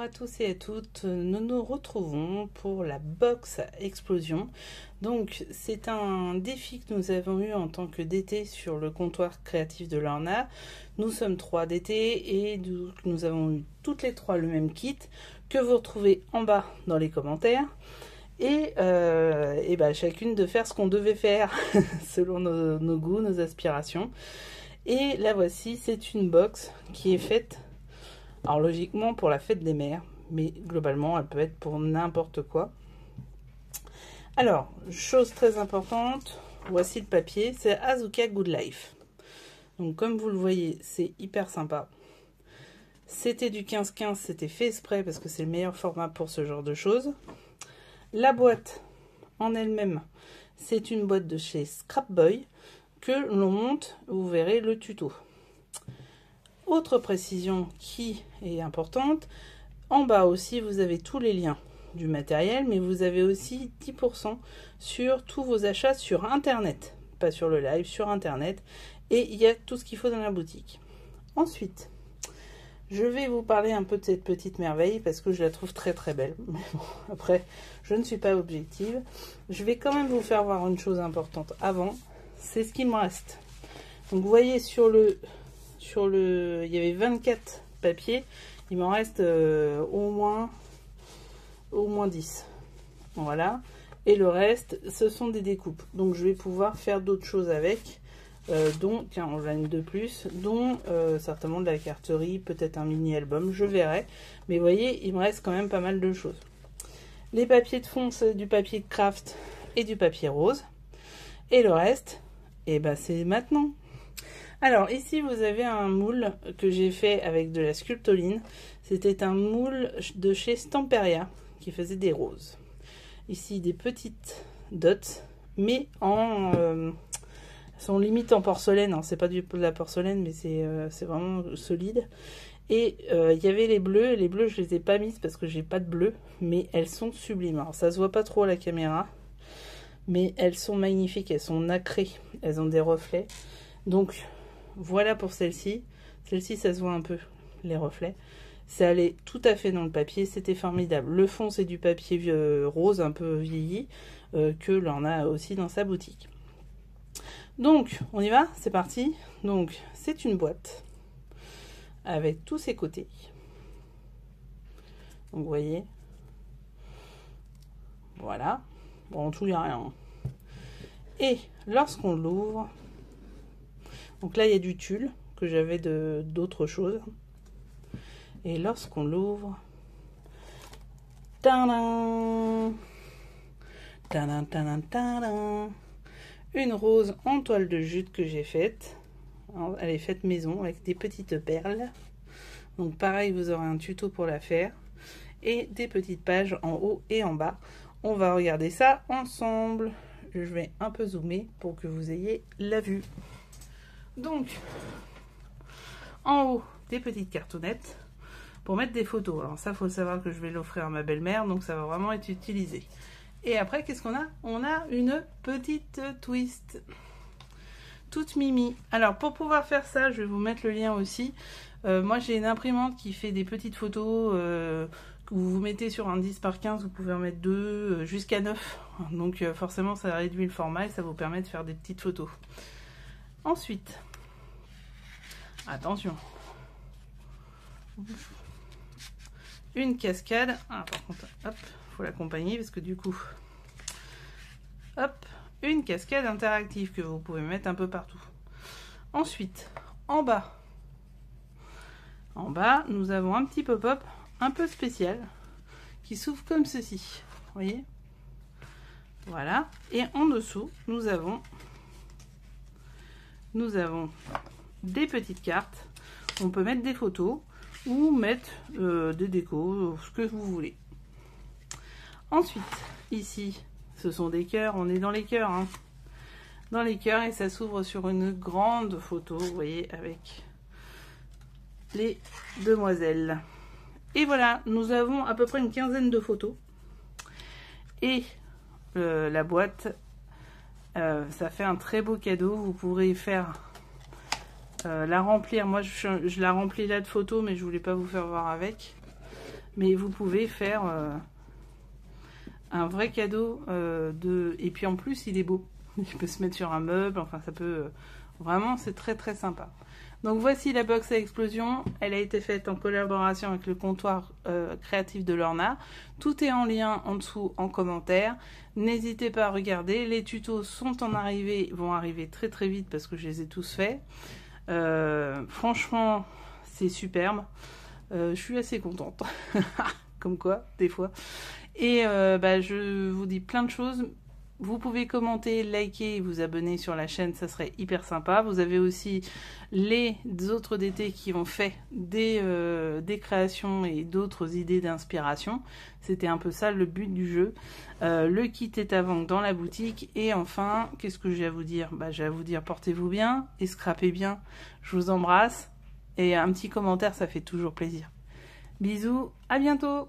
à tous et à toutes, nous nous retrouvons pour la box explosion. Donc c'est un défi que nous avons eu en tant que DT sur le comptoir créatif de Lorna. Nous sommes 3 DT et nous avons eu toutes les 3 le même kit que vous retrouvez en bas dans les commentaires. Et chacune de faire ce qu'on devait faire selon nos goûts, nos aspirations. Et la voici, c'est une box qui est faite, alors logiquement pour la fête des mères, mais globalement elle peut être pour n'importe quoi. Alors, chose très importante, voici le papier, c'est Azuka Good Life. Donc comme vous le voyez, c'est hyper sympa. C'était du 15-15, c'était fait exprès parce que c'est le meilleur format pour ce genre de choses. La boîte en elle-même, c'est une boîte de chez Scrap Boy que l'on monte, vous verrez le tuto. Autre précision qui est importante, en bas aussi vous avez tous les liens du matériel, mais vous avez aussi 10% sur tous vos achats sur internet, pas sur le live, sur internet, et il y a tout ce qu'il faut dans la boutique. Ensuite, je vais vous parler un peu de cette petite merveille parce que je la trouve très très belle. Mais bon, après, je ne suis pas objective. Je vais quand même vous faire voir une chose importante avant, c'est ce qui me reste. Donc vous voyez il y avait 24 papiers, il m'en reste au moins 10. Voilà. Et le reste, ce sont des découpes. Donc je vais pouvoir faire d'autres choses avec, dont, tiens, on a une de plus, dont certainement de la carterie, peut-être un mini-album, je verrai. Mais vous voyez, il me reste quand même pas mal de choses. Les papiers de fond, c'est du papier de craft et du papier rose. Et le reste, et ben c'est maintenant. Alors ici vous avez un moule que j'ai fait avec de la sculptoline. C'était un moule de chez Stamperia qui faisait des roses. Ici des petites dots, mais sont limite en porcelaine. C'est pas de la porcelaine, mais c'est vraiment solide. Et il y avait les bleus. Les bleus je les ai pas mises parce que j'ai pas de bleu, mais elles sont sublimes. Alors ça se voit pas trop à la caméra, mais elles sont magnifiques. Elles sont nacrées. Elles ont des reflets. Donc voilà pour celle-ci. Celle-ci, ça se voit un peu, les reflets. Ça allait tout à fait dans le papier, c'était formidable. Le fond, c'est du papier rose, un peu vieilli, que l'on a aussi dans sa boutique. Donc, on y va, c'est parti. Donc, c'est une boîte avec tous ses côtés. Donc, vous voyez. Voilà. Bon, en tout, il n'y a rien. Et lorsqu'on l'ouvre, donc là, il y a du tulle que j'avais d'autres choses. Et lorsqu'on l'ouvre, tadam, tadam, tadam, tadam, une rose en toile de jute que j'ai faite. Elle est faite maison avec des petites perles. Donc pareil, vous aurez un tuto pour la faire. Et des petites pages en haut et en bas. On va regarder ça ensemble. Je vais un peu zoomer pour que vous ayez la vue. Donc, en haut, des petites cartonnettes pour mettre des photos. Alors ça, il faut savoir que je vais l'offrir à ma belle-mère, donc ça va vraiment être utilisé. Et après, qu'est-ce qu'on a? On a une petite twist. Toute mimi. Alors, pour pouvoir faire ça, je vais vous mettre le lien aussi. Moi, j'ai une imprimante qui fait des petites photos que vous mettez sur un 10 par 15. Vous pouvez en mettre 2 jusqu'à 9. Donc, forcément, ça réduit le format et ça vous permet de faire des petites photos. Ensuite, attention, une cascade. Ah, par contre, hop, faut l'accompagner parce que du coup, hop, une cascade interactive que vous pouvez mettre un peu partout. Ensuite, en bas, nous avons un petit pop-up un peu spécial qui s'ouvre comme ceci. Vous voyez? Voilà. Et en dessous, nous avons des petites cartes. On peut mettre des photos ou mettre des décos, ce que vous voulez. Ensuite, ici, ce sont des cœurs. On est dans les cœurs, hein. Dans les cœurs, et ça s'ouvre sur une grande photo, vous voyez, avec les demoiselles. Et voilà, nous avons à peu près une quinzaine de photos. Et la boîte, ça fait un très beau cadeau. Vous pourrez faire la remplir. Moi je la remplis là de photos, mais je voulais pas vous faire voir avec. mais vous pouvez faire un vrai cadeau et puis en plus il est beau, il peut se mettre sur un meuble, enfin ça peut vraiment, c'est très très sympa. Donc voici la box à explosion, elle a été faite en collaboration avec le comptoir créatif de Lorna. Tout est en lien en dessous en commentaire, n'hésitez pas à regarder, les tutos sont en arrivée, vont arriver très très vite parce que je les ai tous faits. Franchement c'est superbe, je suis assez contente, comme quoi des fois. Et je vous dis plein de choses. Vous pouvez commenter, liker et vous abonner sur la chaîne, ça serait hyper sympa. Vous avez aussi les autres DT qui ont fait des créations et d'autres idées d'inspiration. C'était un peu ça le but du jeu. Le kit est à vendre dans la boutique. Et enfin, qu'est-ce que j'ai à vous dire? J'ai à vous dire portez-vous bien et scrapez bien. Je vous embrasse. Et un petit commentaire, ça fait toujours plaisir. Bisous, à bientôt!